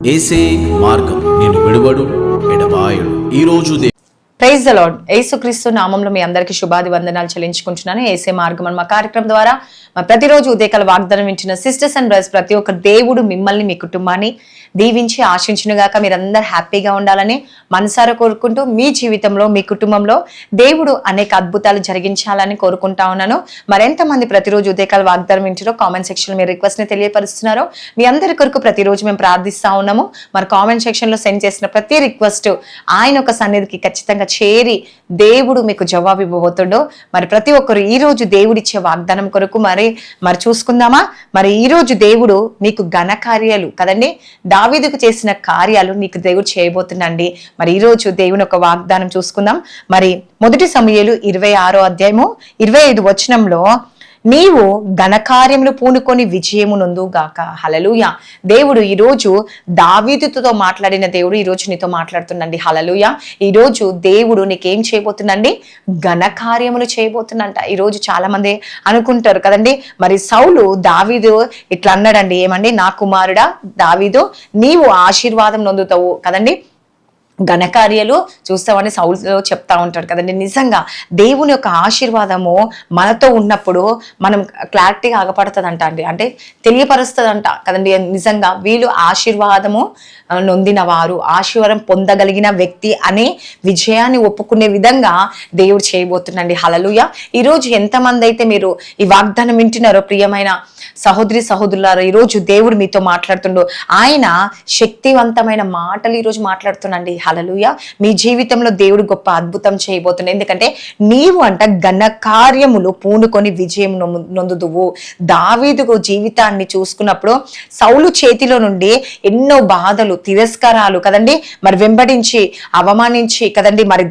యేసే మార్గం నిన్ను విడువడు ఎడబాయడు. Praise the lord. యేసుక్రీస్తు నామంలో మీ అందరికీ శుభాది వందనాలు చెల్లించుకుంటున్నాను. యేసే మార్గం అని మా కార్యక్రమం ద్వారా ప్రతిరోజు ఉదయకాల వాగ్దానం వింటున్న సిస్టర్స్ అండ్ బ్రదర్స్ ప్రతి ఒక్క దేవుడు మిమ్మల్ని మీ కుటుంబాన్ని దీవించి ఆశించునుగాక. మీరందరూ హ్యాపీగా ఉండాలని మనసారా కోరుకుంటూ మీ జీవితంలో మీ కుటుంబంలో దేవుడు అనేక అద్భుతాలు జరిగించాలని కోరుకుంటా ఉన్నాను. మరెంతమంది ప్రతిరోజు ఉదయకాల వాగ్దానం వింటారో కామెంట్ సెక్షన్ లో మీ రిక్వెస్ట్ ని తెలియపరుస్తున్నారో మీ అందరి కొరకు ప్రతిరోజు మేము ప్రార్థిస్తా ఉన్నాము. మరి కామెంట్ సెక్షన్ లో సెండ్ చేసిన ప్రతి రిక్వెస్ట్ ఆయన ఒక సన్నిధికి ఖచ్చితంగా చేరి దేవుడు మీకు జవాబు ఇవ్వబోతుండో. మరి ప్రతి ఒక్కరు ఈ రోజు దేవుడిచ్చే వాగ్దానం కొరకు మరి చూసుకుందామా. మరి ఈ రోజు దేవుడు మీకు ఘన కార్యాలు కదండి, దావీదుకు చేసిన కార్యాలు నీకు దేవుడు చేయబోతుండండి. మరి ఈ రోజు దేవుని ఒక వాగ్దానం చూసుకుందాం. మరి 1 సమూయేలు 26వ అధ్యాయము 25 వచనంలో, నీవు ఘనకార్యములు పూనుకొని విజయము నొందుగాక. హల్లెలూయా. దేవుడు ఈరోజు దావీదుతో మాట్లాడిన దేవుడు ఈరోజు నీతో మాట్లాడుతుండండి. హల్లెలూయా. ఈరోజు దేవుడు నీకేం చేయబోతుందండి? ఘనకార్యములు చేయబోతుందంట. ఈరోజు చాలా మంది అనుకుంటారు కదండి, మరి సౌలు దావీదు ఇట్లా అన్నాడండి, ఏమండి, నా కుమారుడా దావీదు నీవు ఆశీర్వాదం నొందుతావు కదండి, ఘనకార్యాలు చూస్తామని సౌలులో చెప్తా ఉంటాడు కదండి. నిజంగా దేవుని యొక్క ఆశీర్వాదము మనతో ఉన్నప్పుడు మనం క్లారిటీగా ఆగపడుతుందంట అండి, అంటే తెలియపరుస్తుందంట కదండి. నిజంగా వీళ్ళు ఆశీర్వాదము నొందిన వారు, ఆశీర్వాదం పొందగలిగిన వ్యక్తి అనే విజయాన్ని ఒప్పుకునే విధంగా దేవుడు చేయబోతుండండి. హల్లెలూయా. ఈరోజు ఎంతమంది అయితే మీరు ఈ వాగ్దానం వింటున్నారో ప్రియమైన సహోదరి సహోదరులారా, ఈరోజు దేవుడు మీతో మాట్లాడుతుండో. ఆయన శక్తివంతమైన మాటలు ఈరోజు మాట్లాడుతుండండి. హల్లెలూయా. మీ జీవితంలో దేవుడు గొప్ప అద్భుతం చేయబోతున్నాడు. ఎందుకంటే నీవు అంట ఘన కార్యములు పూనుకొని విజయం నొందుదువు. దావీదు జీవితాన్ని చూసుకున్నప్పుడు సౌలు చేతిలో నుండి ఎన్నో బాధలు, తిరస్కారాలు కదండి, మరి వెంబడించి అవమానించి కదండి, మరి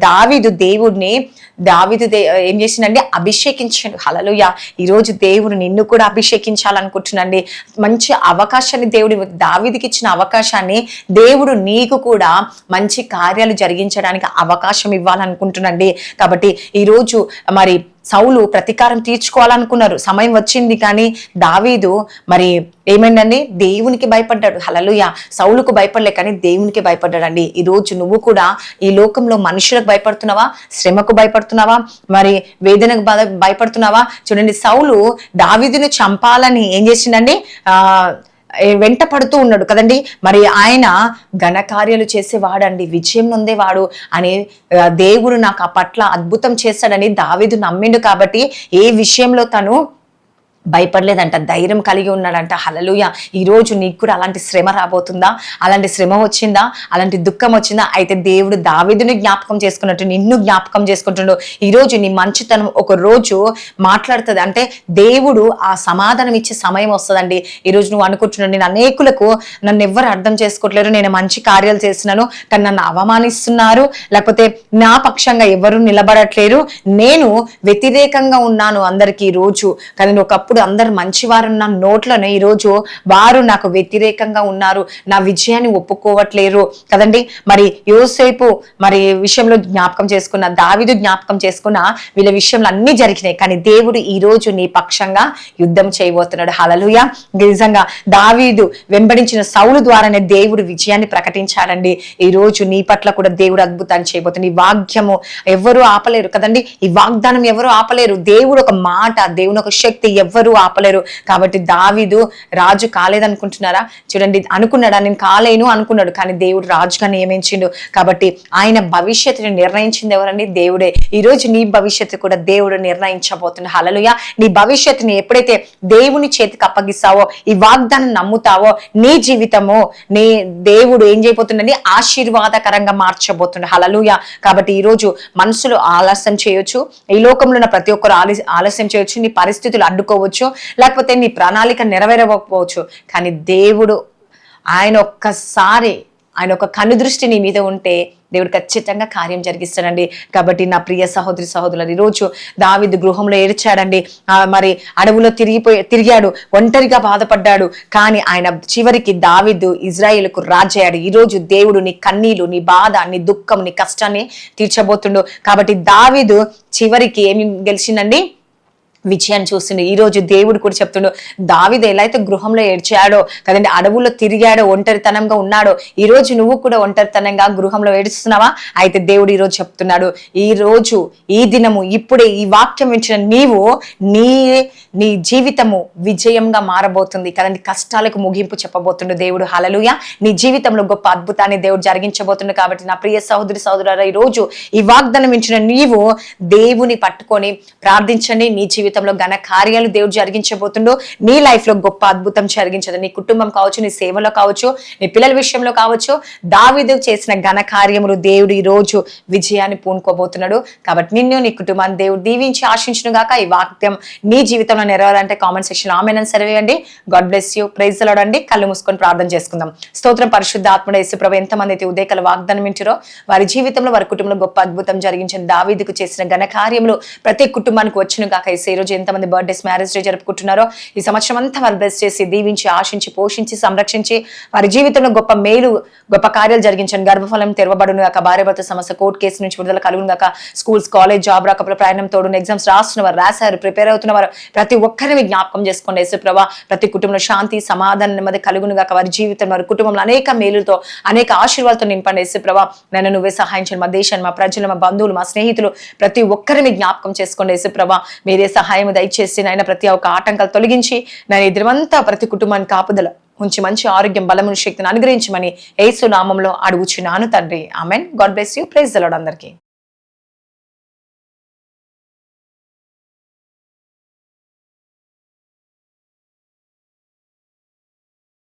దావీదు ఏం చేసిందండి? అభిషేకించాడు. హల్లెలూయా. ఈరోజు దేవుడు నిన్ను కూడా అభిషేకించాలనుకుంటున్నాండి. మంచి అవకాశాన్ని దేవుడు దావీదుకి ఇచ్చిన అవకాశాన్ని దేవుడు నీకు కూడా మంచి కార్యాలు జరిగించడానికి అవకాశం ఇవ్వాలనుకుంటున్నాండి. కాబట్టి ఈరోజు మరి సౌలు ప్రతీకారం తీర్చుకోవాలనుకున్నారు, సమయం వచ్చింది, కానీ దావీదు మరి ఏమైందండి? దేవునికి భయపడ్డాడు. హల్లెలూయా. సౌలుకు భయపడలే కానీ దేవునికి భయపడ్డాడండి. ఈ రోజు నువ్వు కూడా ఈ లోకంలో మనుషులకు భయపడుతున్నావా? శ్రమకు భయపడుతున్నావా? మరి వేదనకు భయపడుతున్నావా? చూడండి, సౌలు దావీదుని చంపాలని ఏం చేసిండండి? వెంట పడుతూ ఉన్నాడు కదండి. మరి ఆయన ఘనకార్యాలు చేసేవాడండి, విజయం నొందేవాడు అని దేవుడు నాకు ఆ పట్ల అద్భుతం చేస్తాడని దావీదు నమ్మిండు. కాబట్టి ఏ విషయంలో తను భయపడలేదంట, ధైర్యం కలిగి ఉన్నాడంట. హల్లెలూయా. ఈరోజు నీకు కూడా అలాంటి శ్రమ రాబోతుందా? అలాంటి శ్రమ వచ్చిందా? అలాంటి దుఃఖం వచ్చిందా? అయితే దేవుడు దావీదుని జ్ఞాపకం చేసుకున్నట్టు నిన్ను జ్ఞాపకం చేసుకుంటుండో. ఈరోజు నీ మంచితనం ఒక రోజు మాట్లాడుతుంది. అంటే దేవుడు ఆ సమాధానం ఇచ్చే సమయం వస్తుందండి. ఈరోజు నువ్వు అనుకుంటున్నావు, నేను అనేకులకు నన్ను ఎవ్వరు అర్థం చేసుకోవట్లేరు, నేను మంచి కార్యాలు చేస్తున్నాను కానీ నన్ను అవమానిస్తున్నారు, లేకపోతే నా పక్షంగా ఎవరు నిలబడట్లేరు, నేను వ్యతిరేకంగా ఉన్నాను అందరికీ. ఈరోజు కానీ ఒకప్పుడు అందరు మంచివారు ఉన్న నోట్లోనే ఈరోజు వారు నాకు వ్యతిరేకంగా ఉన్నారు, నా విజయాన్ని ఒప్పుకోవట్లేరు కదండి. మరి యోసేపు మరి విషయంలో జ్ఞాపకం చేసుకున్న, దావీదు జ్ఞాపకం చేసుకున్న, వీళ్ళ విషయంలో అన్ని జరిగినాయి. కానీ దేవుడు ఈ రోజు నీ పక్షంగా యుద్ధం చేయబోతున్నాడు. హల్లెలూయా. నిజంగా దావీదు వెంబడించిన సౌలు ద్వారానే దేవుడు విజయాన్ని ప్రకటించాడండి. ఈ రోజు నీ పట్ల కూడా దేవుడు అద్భుతాన్ని చేయబోతుంది. ఈ వాక్యము ఎవరు ఆపలేరు కదండి, ఈ వాగ్దానం ఎవరు ఆపలేరు. దేవుడు ఒక మాట, దేవుని ఒక శక్తి ఎవరు ఆపలేరు. కాబట్టి దావీదు రాజు కాలేదనుకుంటున్నారా? చూడండి, అనుకున్నాడా? నేను కాలేను అనుకున్నాడు, కానీ దేవుడు రాజుగా నియమించిండు. కాబట్టి ఆయన భవిష్యత్తుని నిర్ణయించింది ఎవరండి? దేవుడే. ఈ రోజు నీ భవిష్యత్తు కూడా దేవుడు నిర్ణయించబోతున్నాడు. హల్లెలూయా. నీ భవిష్యత్తుని ఎప్పుడైతే దేవుని చేతికి అప్పగిస్తావో, ఈ వాగ్దానం నమ్ముతావో, నీ జీవితము నీ దేవుడు ఏం చేయబోతుందని ఆశీర్వాదకరంగా మార్చబోతున్నాడు. హల్లెలూయా. కాబట్టి ఈ రోజు మనుషులు ఆలస్యం చేయొచ్చు, ఈ లోకంలో ఉన్న ప్రతి ఒక్కరు ఆలస్యం చేయొచ్చు, నీ పరిస్థితులు అడ్డుకోవచ్చు, లేకపోతే నీ ప్రణాళిక నెరవేరకపోవచ్చు, కానీ దేవుడు ఆయన ఒక కనుదృష్టి నీ మీద ఉంటే దేవుడు ఖచ్చితంగా కార్యం జరిగిస్తాడండి. కాబట్టి నా ప్రియ సహోదరి సహోదరులు, ఈరోజు దావీదు గృహంలో ఏడ్చాడండి, మరి అడవులో తిరిగాడు, ఒంటరిగా బాధపడ్డాడు, కానీ ఆయన చివరికి దావీదు ఇజ్రాయేలుకు రాజయ్యాడు. ఈరోజు దేవుడు నీ కన్నీలు, నీ బాధ, నీ దుఃఖం, నీ కష్టాన్ని తీర్చబోతుండు. కాబట్టి దావీదు చివరికి ఏమి గెలిచిందండి? విజయాన్ని చూస్తుండే. ఈ రోజు దేవుడు కూడా చెప్తుండు, దావీదు ఎలా అయితే గృహంలో ఏడ్చాడో కదండి, అడవుల్లో తిరిగాడో, ఒంటరితనంగా ఉన్నాడో, ఈ రోజు నువ్వు కూడా ఒంటరితనంగా గృహంలో ఏడుస్తున్నావా? అయితే దేవుడు ఈ రోజు చెప్తున్నాడు, ఈ రోజు, ఈ దినము, ఇప్పుడే ఈ వాక్యం వించిన నీవు నీ జీవితము విజయంగా మారబోతుంది కదండి. కష్టాలకు ముగింపు చెప్పబోతుండు దేవుడు. హల్లెలూయా. నీ జీవితంలో గొప్ప అద్భుతాన్ని దేవుడు జరిగించబోతుండు. కాబట్టి నా ప్రియ సహోదరి సహోదరులారా, ఈ రోజు ఈ వాగ్దానం వించిన నీవు దేవుని పట్టుకొని ప్రార్థించండి. నీ జీవితంలో ఘన కార్యాలు దేవుడు జరిగించబోతుండో, నీ లైఫ్ లో గొప్ప అద్భుతం జరిగించదు. నీ కుటుంబం కావచ్చు, నీ సేవలో కావచ్చు, నీ పిల్లల విషయంలో కావచ్చు, దావీదు చేసిన ఘన కార్యములు దేవుడు ఈ రోజు విజయాన్ని పూనుకోబోతున్నాడు. కాబట్టి నిన్ను, నీ కుటుంబాన్ని దేవుడు దీవించి ఆశించును గాక. ఈ వాక్యం నీ జీవితంలో నెరవేరాలంటే కామెంట్ సెక్షన్ ఆమెన్ అని సర్వేయండి. God bless you. Praise the Lord అండి. కళ్ళు మూసుకొని ప్రార్థన చేసుకుందాం. స్తోత్రం పరిశుద్ధ ఆత్మడ యేసుప్రభు. ఎంతమంది అయితే ఉదయకాల వాగ్దానం వింటారో వారి జీవితంలో, వారి కుటుంబంలో గొప్ప అద్భుతం జరిగించిన దావీదుకు చేసిన ఘన కార్యములు ప్రతి కుటుంబానికి వచ్చును గాక. ఈ రోజు ఎంతమంది బర్త్డేస్, మ్యారేజ్ డే జరుపుకుంటున్నారో ఈ సంవత్సరం అంతా వారు బ్లెస్ చేసి, దీవించి, ఆశించి, పోషించి, సంరక్షించి వారి జీవితంలో గొప్ప మేలు, గొప్ప కార్యాలు జరిగించండి. గర్భఫలం తెరవబడును గాక. భార్యాభర్త సమస్య కోర్టు కేసు నుంచి విడుదల కలుగును గాక. స్కూల్స్, కాలేజ్, జాబ్ రాకపోతే ప్రయాణం తోడును. ఎగ్జామ్స్ రాస్తున్న వారు, రాశారు, ప్రిపేర్ అవుతున్న వారు ప్రతి ఒక్కరిని జ్ఞాపకం చేసుకోండి యేసుప్రభు. ప్రతి కుటుంబంలో శాంతి, సమాధానం, నెమ్మది కలుగును గాక. వారి జీవితం, వారి కుటుంబంలో అనేక మేలులతో, అనేక ఆశీర్వాదాలతో నింపండి యేసుప్రభు. నన్ను నువ్వే సహాయించండి. మా దేశాన్ని, మా ప్రజలు, మా బంధువులు, మా స్నేహితులు ప్రతి ఒక్కరిని జ్ఞాపకం చేసుకోండి యేసుప్రభు. మీరే సహాయం దయచేసి నాయన ప్రతి ఒక్క ఆటంకాలు తొలగించి నేను ఎదురుమంతా ప్రతి కుటుంబానికి కాపుదల ఉంచి మంచి ఆరోగ్యం, బలమును, శక్తిని అనుగ్రహించమని యేసు నామంలో అడుగుచున్నాను తండ్రి. Amen. God bless you. Praise the Lord అందరికీ.